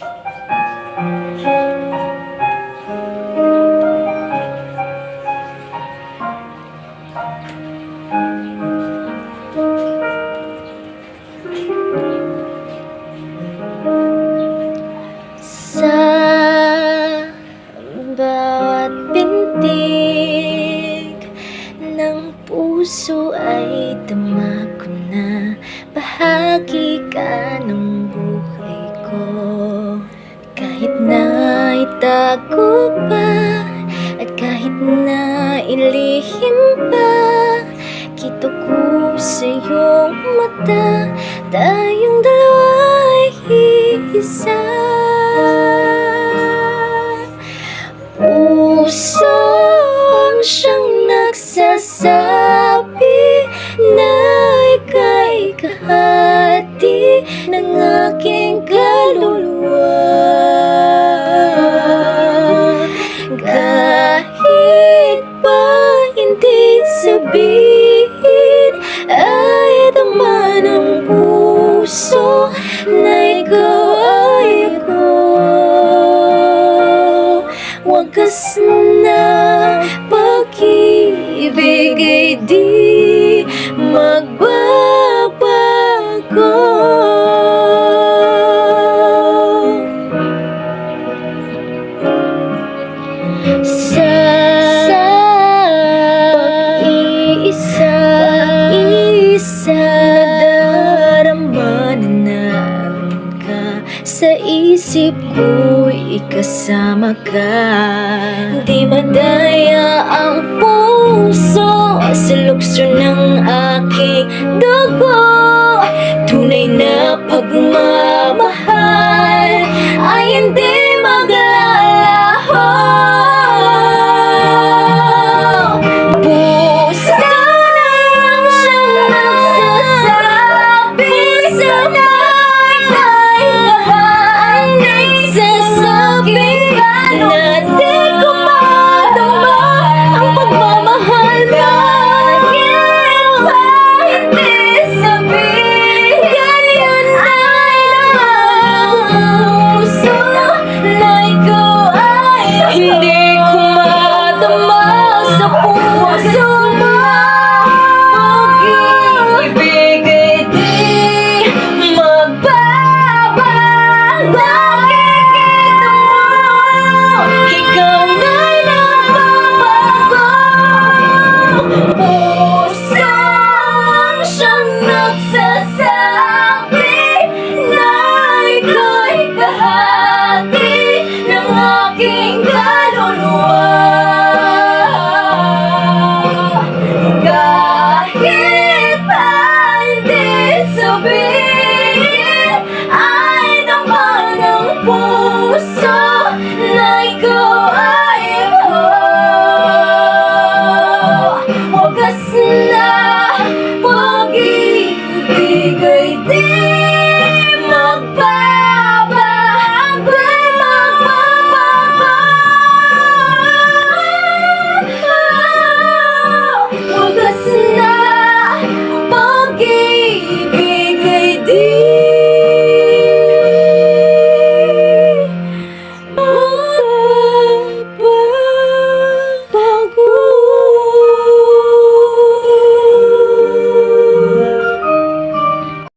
Sa bawat pintig ng puso ay tama ko na bahagi ka ng buhay ko. Kahit na itago pa at kahit na ilihim pa, kita ko sa iyong mata, tayong dalawa ay iisa. Pusong siyang nagsasabi na ika'y kahati ng aking kaluluwa. Kahit pa hindi sabihin, ay tama ng puso na ikaw ay ako. Wagas na pag-ibig ay di magbabago. Sa pag-iisa, nadarama na naroon ka sa isip ko'y kasama ka. Di madaya ang puso sa lukso ng aking dugo. Tunay na pagmamahal